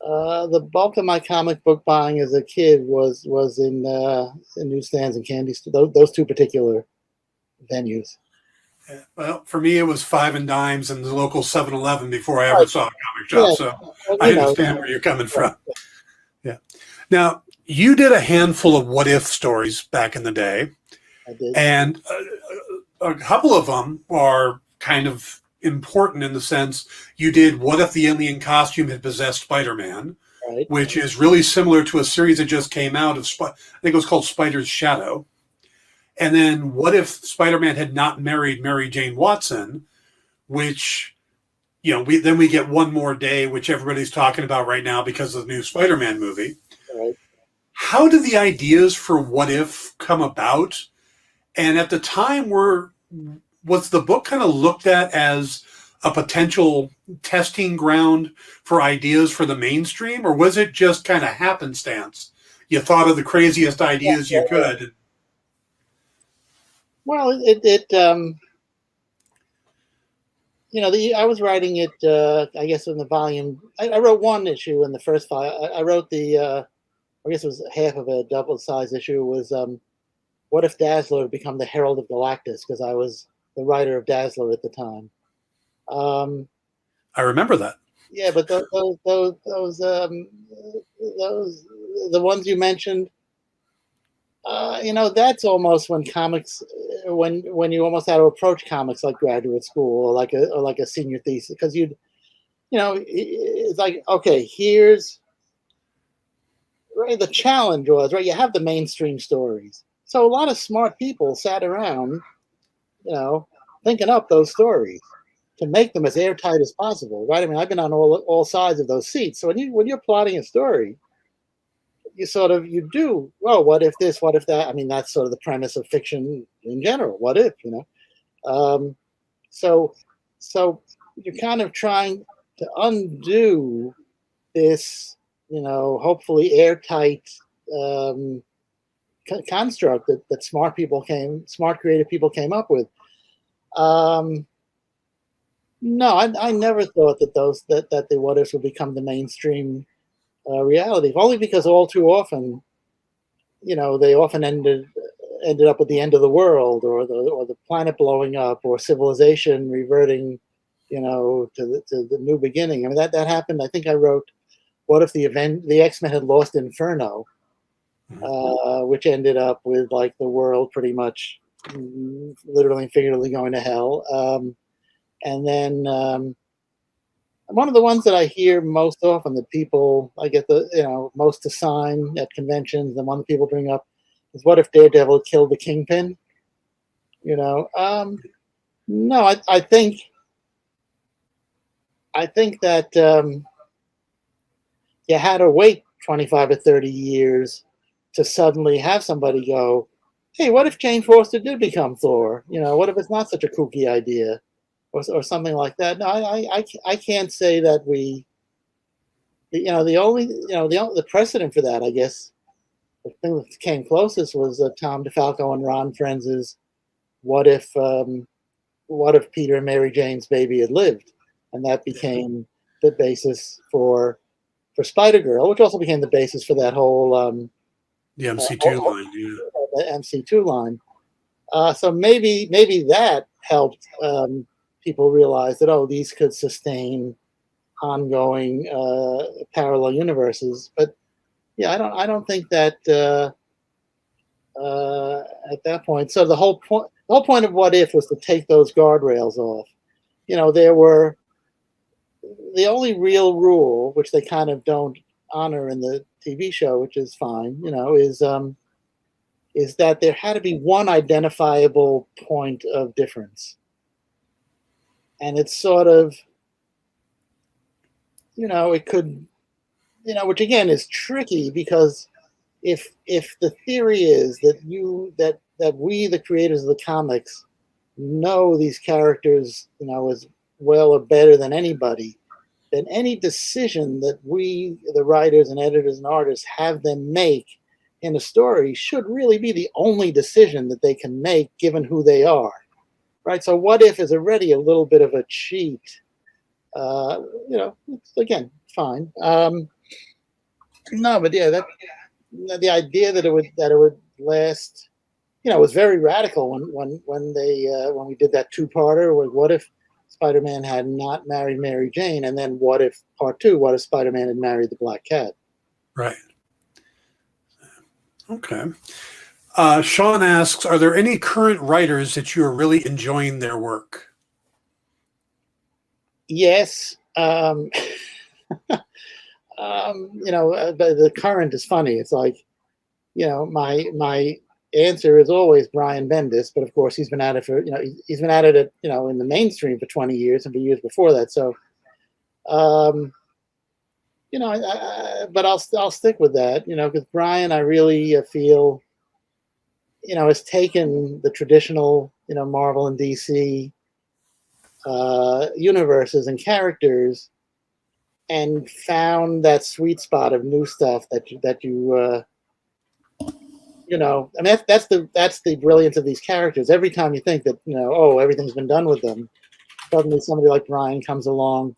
of my comic book buying as a kid was in newsstands and candy stores. Those two particular venues.
Well, for me, it was 5 and Dimes and the local 7-Eleven before I ever
Right.
saw a comic shop.
Yeah.
So
Well,
I understand where you're coming from. Yeah. Now, you did a handful of what if stories back in the day,
I did.
and a couple of them are kind of important in the sense you did what if the alien costume had possessed Spider-Man,
Right.
which is really similar to a series that just came out of, I think it was called Spider's Shadow. And then what if Spider-Man had not married Mary Jane Watson, which, then we get One More Day, which everybody's talking about right now because of the new Spider-Man movie.
Right.
How did the ideas for what if come about? And at the time, was the book kind of looked at as a potential testing ground for ideas for the mainstream, or was it just kind of happenstance? You thought of the craziest ideas you could.
Well, I was writing it, I guess, in the volume. I wrote one issue in the first file. I wrote I guess it was half of a double-sized issue. Was what if Dazzler had become the Herald of Galactus? Because I was the writer of Dazzler at the time.
I remember that.
Yeah, but those the ones you mentioned, that's almost when comics, when you almost had to approach comics like graduate school or like a senior thesis, because it's like, okay, here's right. The challenge was right. You have the mainstream stories, so a lot of smart people sat around, thinking up those stories to make them as airtight as possible, right? I mean, I've been on all sides of those seats. So when you're plotting a story, you do, well, what if this, what if that? I mean, that's sort of the premise of fiction in general. What if, so you're kind of trying to undo this, hopefully airtight construct that smart creative people came up with. No, I never thought that the what ifs would become the mainstream reality. Only because all too often, they often ended up with the end of the world, or the planet blowing up, or civilization reverting, to the new beginning. I mean, that happened. I think I wrote, what if the X-Men had lost Inferno, which ended up with like the world pretty much literally and figuratively going to hell. And then one of the ones that I hear most often that people, I get most to sign at conventions, and one that people bring up is, what if Daredevil killed the Kingpin? No, I think that you had to wait 25 or 30 years to suddenly have somebody go, hey, what if Jane Foster did become Thor? What if it's not such a kooky idea? Or something like that. No, I can't say that the precedent for that, I guess, the thing that came closest was Tom DeFalco and Ron Frenz's what if Peter and Mary Jane's baby had lived, and that became the basis for Spider-Girl, which also became the basis for that whole
the MC2 line,
the MC2 line. So maybe that helped. People realize that, these could sustain ongoing parallel universes. But yeah, I don't think that at that point. So the whole point of what if was to take those guardrails off. There were the only real rule, which they kind of don't honor in the TV show, which is fine. Is that there had to be one identifiable point of difference. And it's sort of, it could, which again is tricky because, if the theory is that we, the creators of the comics, know these characters, as well or better than anybody, then any decision that we, the writers and editors and artists, have them make in a story should really be the only decision that they can make given who they are, right? So what if is already a little bit of a cheat. It's, again, fine. No, but yeah, the idea that it would last, it was very radical when we did that two-parter. Was what if Spider-Man had not married Mary Jane, and then what if part 2? What if Spider-Man had married the Black Cat?
Right. Okay. Sean asks, are there any current writers that you are really enjoying their work?
Yes. The current is funny. It's like, my answer is always Brian Bendis, but of course he's been at it for, he's been at it, in the mainstream for 20 years and for years before that. So, but I'll stick with that, because Brian, I really feel, has taken the traditional, Marvel and DC universes and characters and found that sweet spot of new stuff that you I mean, that's the brilliance of these characters. Every time you think that, everything's been done with them, suddenly somebody like Brian comes along.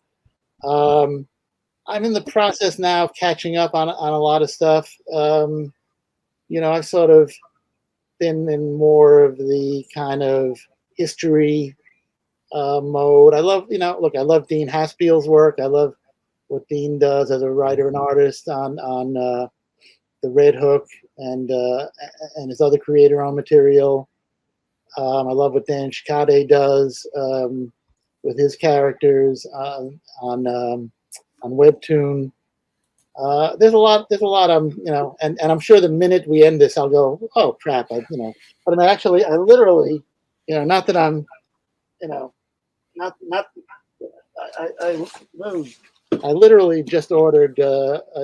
I'm in the process now of catching up on a lot of stuff. I've sort of been in more of the kind of history mode. I love, I love Dean Haspiel's work. I love what Dean does as a writer and artist on the Red Hook and his other creator-owned material. I love what Dan Schicade does with his characters on Webtoon. There's a lot and I'm sure the minute we end this, I'll go, oh crap, but I literally, not that I'm, I literally just ordered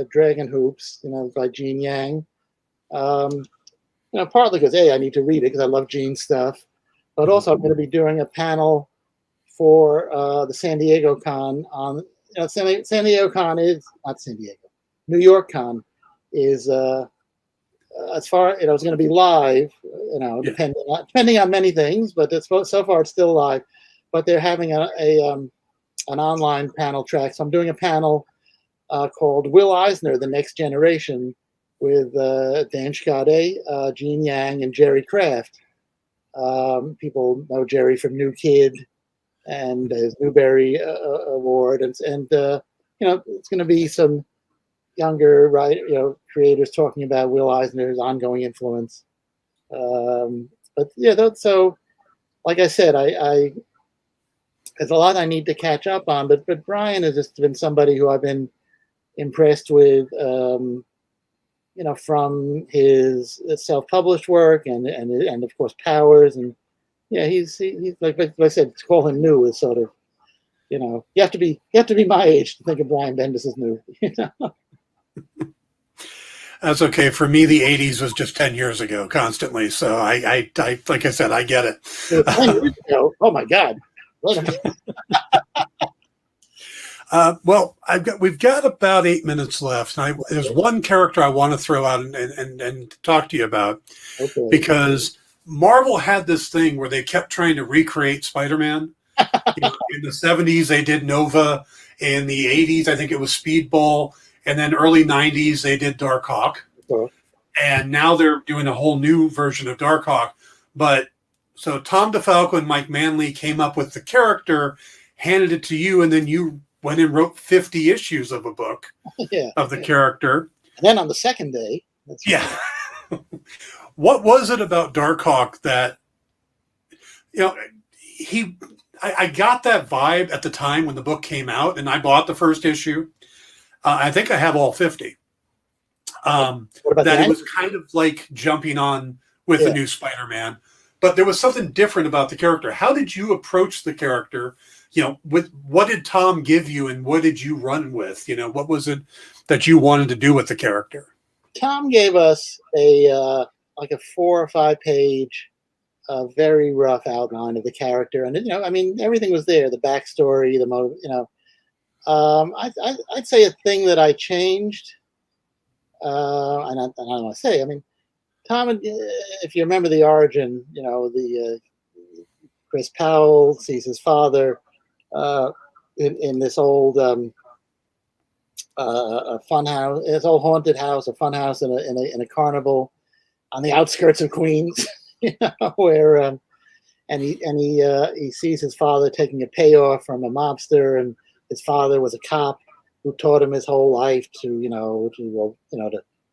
Dragon Hoops, by Gene Yang. Partly because I need to read it because I love Gene's stuff, but also I'm going to be doing a panel for the San Diego Con on. San Diego Con is not San Diego. New York Con is as far it's going to be live. Depending on many things, but so far it's still live. But they're having an online panel track. So I'm doing a panel called Will Eisner, The Next Generation, with Dan Schicade, Gene Yang, and Jerry Kraft. People know Jerry from New Kid and his Newbery Award. And it's going to be some younger creators talking about Will Eisner's ongoing influence. But yeah, so like I said, I there's a lot I need to catch up on, but Brian has just been somebody who I've been impressed with, from his self-published work and of course Powers, and he's like I said, to call him new is sort of, you have to be my age to think of Brian Bendis as new.
That's okay. For me, the 80s was just 10 years ago constantly. So I like I said, I get it.
10 years ago? Oh my God.
Well, we've got about 8 minutes left. And there's one character I want to throw out and talk to you about, because Marvel had this thing where they kept trying to recreate Spider-Man. In the 70s, they did Nova. In the 80s, I think it was Speedball. And then early 90s, they did Darkhawk. And now they're doing a whole new version of Darkhawk. But so Tom DeFalco and Mike Manley came up with the character, handed it to you, and then you went and wrote 50 issues of a book of the character.
And then on the second day.
What was it about Darkhawk that, I got that vibe at the time when the book came out, and I bought the first issue. I think I have all 50. That it was kind of like jumping on with the new Spider-Man. But there was something different about the character. How did you approach the character? With what did Tom give you, and what did you run with? What was it that you wanted to do with the character?
Tom gave us a like a 4 or 5 page, very rough outline of the character, and I mean, everything was there: the backstory, the motive. I'd say a thing that I changed, and I don't want to say. I mean, Tom, if you remember the origin, the Chris Powell sees his father in this old a fun house, this old haunted house, a fun house in a carnival on the outskirts of Queens, where and he sees his father taking a payoff from a mobster, and his father was a cop who taught him his whole life to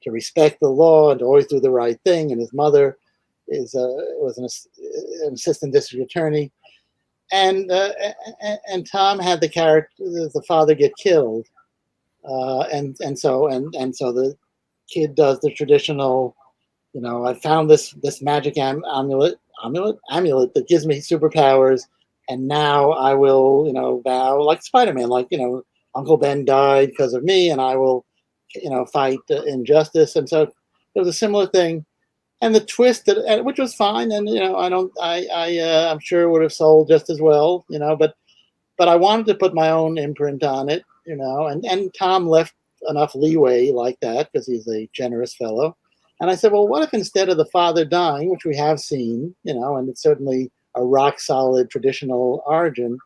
respect the law and to always do the right thing, and his mother was an assistant district attorney, and Tom had the father get killed, and so the kid does the traditional, I found this magic amulet that gives me superpowers, and now I will vow, like Spider-Man, like Uncle Ben died because of me, and I will fight injustice. And so it was a similar thing, and the twist which was fine, and I'm sure it would have sold just as well, but I wanted to put my own imprint on it, and Tom left enough leeway like that because he's a generous fellow. And I said, well, what if instead of the father dying, which we have seen, and it's certainly a rock solid traditional origin,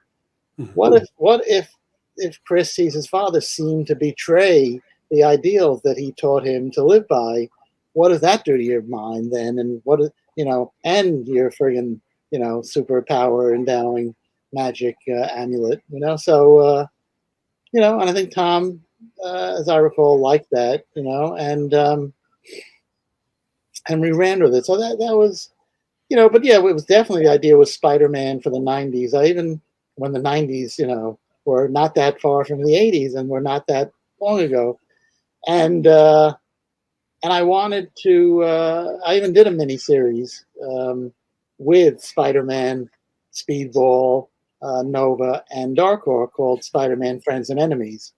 what if Chris sees his father seem to betray the ideals that he taught him to live by? What does that do to your mind then? And and your friggin', superpower endowing magic amulet, So, and I think Tom, as I recall, liked that, and we ran with it. So that was, but yeah, it was definitely the idea was Spider-Man for the 90s. When the 90s, were not that far from the 80s and were not that long ago. And I wanted to, I even did a mini series with Spider-Man, Speedball, Nova, and Darkhawk called Spider-Man Friends and Enemies.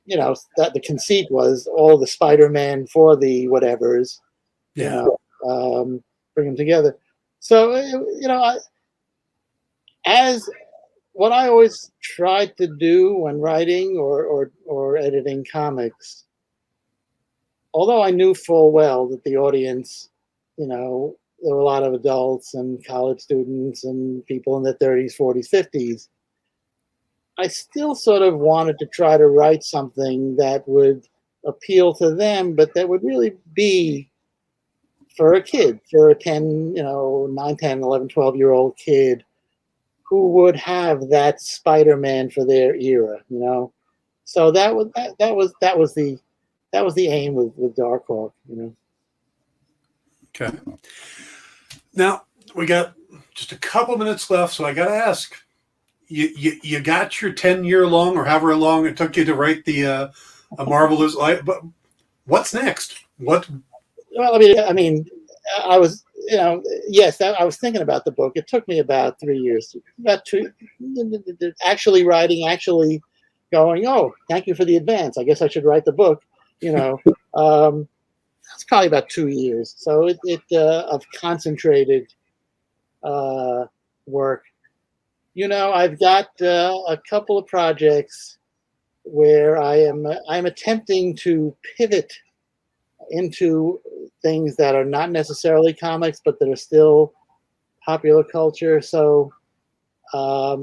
That the conceit was all the Spider-Man for the whatevers, bring them together. So, as what I always tried to do when writing or editing comics, although I knew full well that the audience, there were a lot of adults and college students and people in their 30s, 40s, 50s, I still sort of wanted to try to write something that would appeal to them, but that would really be for a kid, for a 9, 10, 11, 12-year-old kid who would have that Spider-Man for their era, So that was the aim with Darkhawk,
Okay. Now we got just a couple minutes left, so I got to ask. You got your 10-year long or however long it took you to write the A Marvelous Life, but what's next? What?
Well, I mean, I was, yes, I was thinking about the book. It took me about 3 years, about 2, actually writing, actually going, oh, thank you for the advance. I guess I should write the book. That's probably about 2 years. So it of concentrated work. I've got a couple of projects where I'm attempting to pivot into things that are not necessarily comics, but that are still popular culture. So I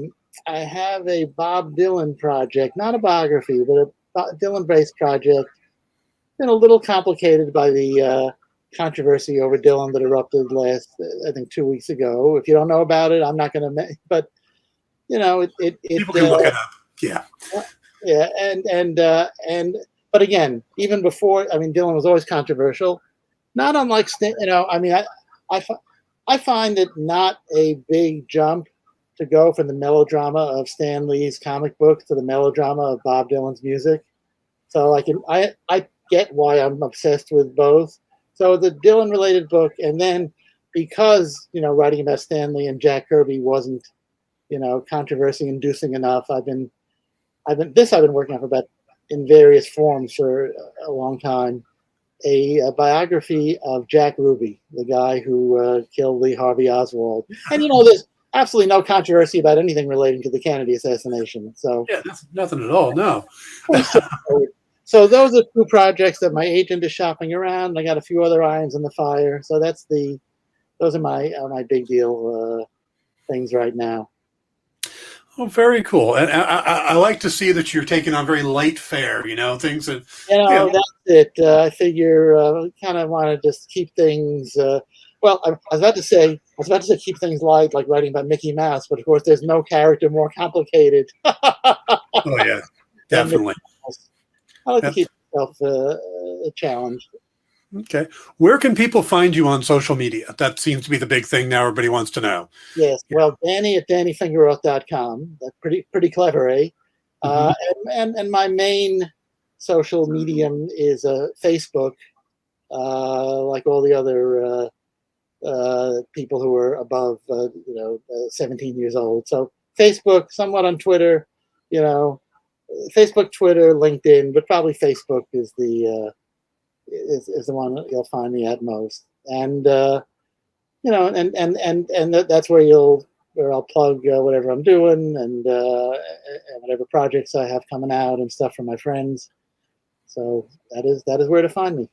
have a Bob Dylan project, not a biography, but a Dylan-based project. Been a little complicated by the controversy over Dylan that erupted last, I think, 2 weeks ago. If you don't know about it, I'm not going to, but
People can look it up. Yeah.
Yeah. But again, even before, Dylan was always controversial, not unlike, I find it not a big jump to go from the melodrama of Stan Lee's comic book to the melodrama of Bob Dylan's music. So I get why I'm obsessed with both. So the Dylan related book, and then because, writing about Stan Lee and Jack Kirby wasn't, controversy inducing enough, I've been working on for about in various forms for a long time, a biography of Jack Ruby, the guy who killed Lee Harvey Oswald. And, there's absolutely no controversy about anything relating to the Kennedy assassination. So
Yeah, that's nothing at all. No.
So those are two projects that my agent is shopping around. I got a few other irons in the fire. So those are my big deal things right now.
Oh, very cool. And I like to see that you're taking on very light fare, things that...
That's it. I figure kind of want to just keep things... I was about to say keep things light, like writing about Mickey Mouse, but of course there's no character more complicated.
Oh, yeah, definitely.
I like to keep myself challenged.
Okay. Where can people find you on social media? That seems to be the big thing now everybody wants to know.
Yes. Well, Danny at DannyFingeroth.com. That's pretty clever, eh? And my main social medium is Facebook, like all the other people who are above 17 years old. So Facebook, somewhat on Twitter, Facebook, Twitter, LinkedIn, but probably Facebook is the one that you'll find me at most. And and that's where I'll plug whatever I'm doing and whatever projects I have coming out and stuff from my friends. So that is where to find me.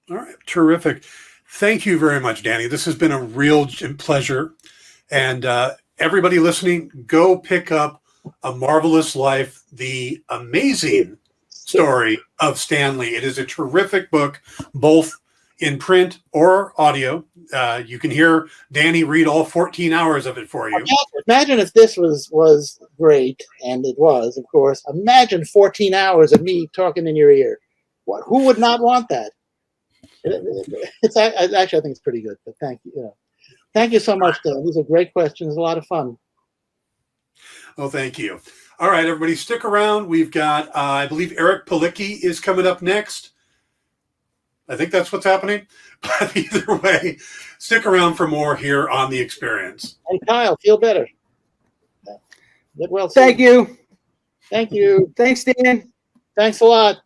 All right, terrific. Thank you very much, Danny. This has been a real pleasure. And everybody listening, go pick up A Marvelous Life, the amazing story of Stan Lee. It is a terrific book, both in print or audio. You can hear Danny read all 14 hours of it for you.
Imagine if this was great, and it was, of course. Imagine 14 hours of me talking in your ear. Who would not want that? It's actually, I think it's pretty good. But thank you. Thank you so much, Dan. These are great questions. A lot of fun.
Oh, thank you. All right, everybody, stick around. We've got, I believe, Eric Palicki is coming up next. I think that's what's happening. But either way, stick around for more here on The Experience.
And Kyle, feel better. Get well soon.
Thank you.
Thank you.
Thanks, Dan.
Thanks a lot.